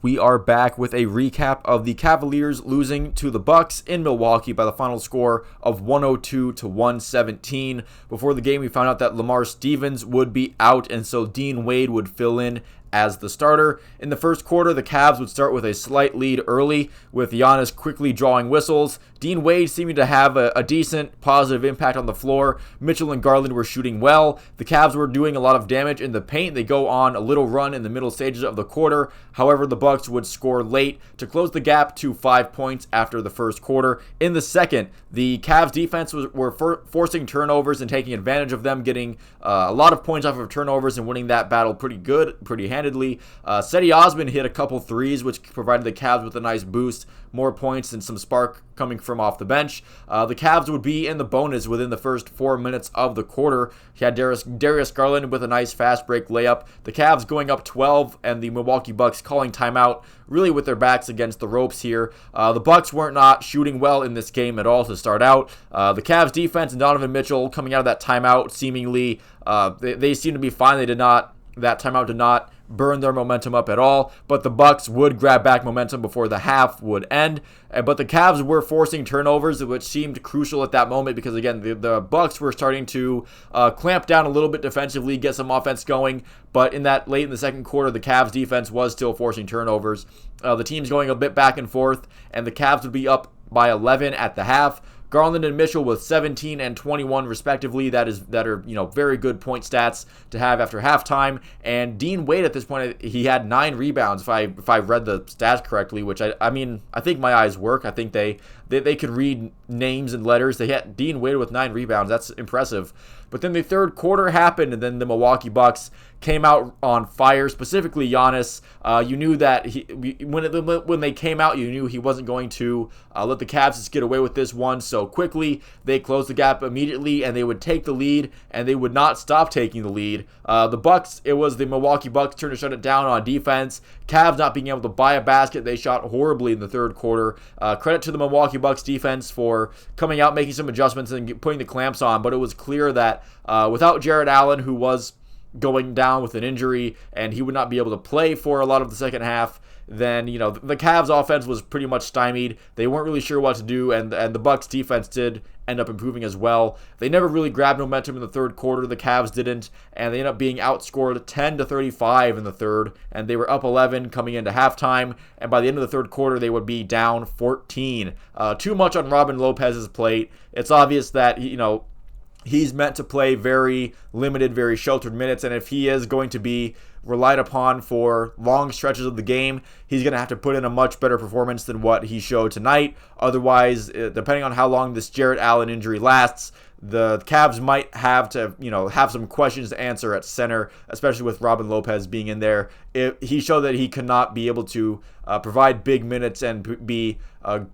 We are back with a recap of the Cavaliers losing to the Bucks in Milwaukee by the final score of 102 to 117. Before the game, we found out that Lamar Stevens would be out, and so Dean Wade would fill in as the starter. In the first quarter, the Cavs would start with a slight lead early, with Giannis quickly drawing whistles. Dean Wade seeming to have a decent positive impact on the floor. Mitchell and Garland were shooting well. The Cavs were doing a lot of damage in the paint. They go on a little run in the middle stages of the quarter. However, the Bucks would score late to close the gap to 5 points after the first quarter. In the second, the Cavs defense were forcing turnovers and taking advantage of them, getting a lot of points off of turnovers and winning that battle pretty handedly. Cedi Osman hit a couple threes, which provided the Cavs with a nice boost, more points and some spark coming from off the bench. The Cavs would be in the bonus within the first 4 minutes of the quarter. He had Darius Garland with a nice fast break layup. The Cavs going up 12, and the Milwaukee Bucks calling timeout, really with their backs against the ropes here. The Bucks weren't not shooting well in this game at all to start out. The Cavs defense and Donovan Mitchell coming out of that timeout seemingly, they seemed to be fine. That timeout did not burn their momentum up at all, but the Bucks would grab back momentum before the half would end. But the Cavs were forcing turnovers, which seemed crucial at that moment because, again, the Bucks were starting to clamp down a little bit defensively, get some offense going. But late in the second quarter, the Cavs defense was still forcing turnovers. The team's going a bit back and forth, and the Cavs would be up by 11 at the half. Garland and Mitchell with 17 and 21 respectively. That are very good point stats to have after halftime. And Dean Wade at this point, he had 9 rebounds if I read the stats correctly, which I think my eyes work. I think they could read names and letters. They had Dean Wade with 9 rebounds. That's impressive. But then the third quarter happened, and then the Milwaukee Bucks came out on fire, specifically Giannis. You knew that when they came out, you knew he wasn't going to let the Cavs just get away with this one so quickly. They closed the gap immediately, and they would take the lead, and they would not stop taking the lead. It was the Milwaukee Bucks' turn to shut it down on defense. Cavs not being able to buy a basket. They shot horribly in the third quarter. Credit to the Milwaukee Bucks defense for coming out, making some adjustments, and putting the clamps on, but it was clear that without Jarrett Allen, who was going down with an injury, and he would not be able to play for a lot of the second half, then the Cavs offense was pretty much stymied. They weren't really sure what to do, and the Bucks defense did end up improving as well. They never really grabbed momentum in the third quarter. The Cavs didn't, and they ended up being outscored 10-35 in the third, and they were up 11 coming into halftime, and by the end of the third quarter, they would be down 14. Too much on Robin Lopez's plate. It's obvious that he's meant to play very limited, very sheltered minutes, and if he is going to be relied upon for long stretches of the game, he's going to have to put in a much better performance than what he showed tonight. Otherwise, depending on how long this Jarrett Allen injury lasts, the Cavs might have to, have some questions to answer at center, especially with Robin Lopez being in there. He showed that he could not be able to provide big minutes and be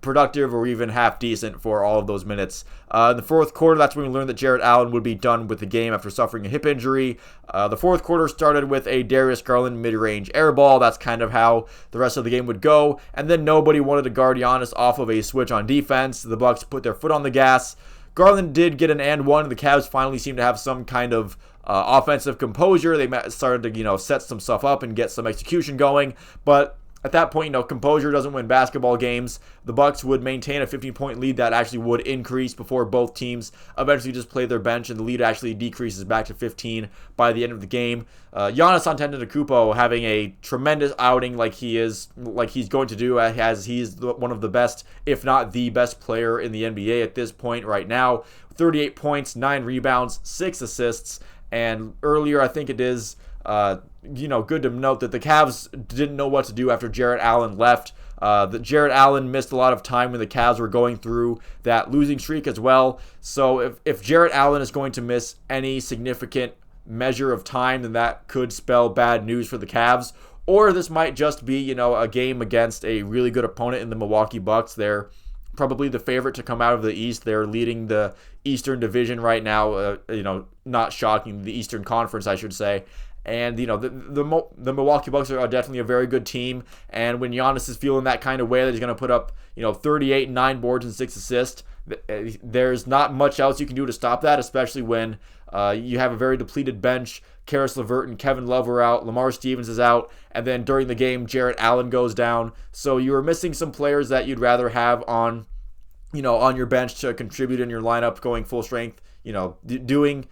productive or even half decent for all of those minutes. In the fourth quarter, that's when we learned that Jarrett Allen would be done with the game after suffering a hip injury. The fourth quarter started with a Darius Garland mid-range air ball. That's kind of how the rest of the game would go. And then nobody wanted to guard Giannis off of a switch on defense. The Bucks put their foot on the gas. Garland did get an and one. The Cavs finally seemed to have some kind of offensive composure. They started to, set some stuff up and get some execution going. But at that point, composure doesn't win basketball games. The Bucks would maintain a 15-point lead that actually would increase before both teams eventually just play their bench, and the lead actually decreases back to 15 by the end of the game. Giannis Antetokounmpo having a tremendous outing like he's going to do, as he's one of the best, if not the best player in the NBA at this point right now. 38 points, 9 rebounds, 6 assists, and earlier I think it is good to note that the Cavs didn't know what to do after Jarrett Allen left. That Jarrett Allen missed a lot of time when the Cavs were going through that losing streak as well. So if Jarrett Allen is going to miss any significant measure of time, then that could spell bad news for the Cavs. Or this might just be, a game against a really good opponent in the Milwaukee Bucks. They're probably the favorite to come out of the East. They're leading the Eastern Division right now. Not shocking, the Eastern Conference, I should say. And, the Milwaukee Bucks are definitely a very good team. And when Giannis is feeling that kind of way that he's going to put up, 38, 9 boards, and 6 assists, there's not much else you can do to stop that, especially when You have a very depleted bench. Karis LeVert and Kevin Love were out. Lamar Stevens is out. And then during the game, Jarrett Allen goes down. So you were missing some players that you'd rather have on your bench to contribute in your lineup going full strength, doing,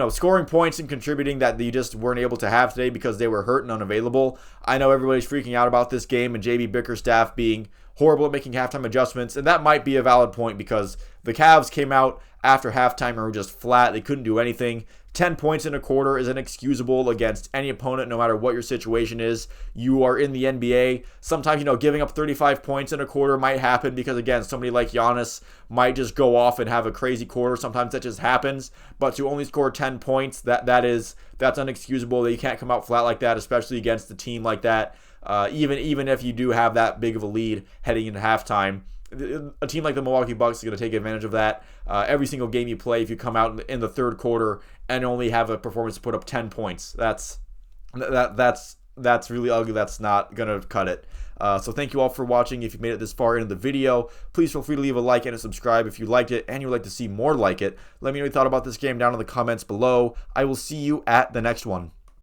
scoring points and contributing that you just weren't able to have today because they were hurt and unavailable. I know everybody's freaking out about this game and JB Bickerstaff being horrible at making halftime adjustments, and that might be a valid point because the Cavs came out after halftime and were just flat. They couldn't do anything. 10 points in a quarter is inexcusable against any opponent, no matter what your situation is. You are in the NBA. Sometimes, giving up 35 points in a quarter might happen because, again, somebody like Giannis might just go off and have a crazy quarter. Sometimes that just happens. But to only score 10 points, that's unexcusable. You can't come out flat like that, especially against a team like that. Even if you do have that big of a lead heading into halftime. A team like the Milwaukee Bucks is going to take advantage of that. Every single game you play, if you come out in the third quarter and only have a performance to put up 10 points, that's really ugly. That's not going to cut it. So thank you all for watching. If you made it this far into the video, please feel free to leave a like and a subscribe if you liked it and you would like to see more like it. Let me know what you thought about this game down in the comments below. I will see you at the next one.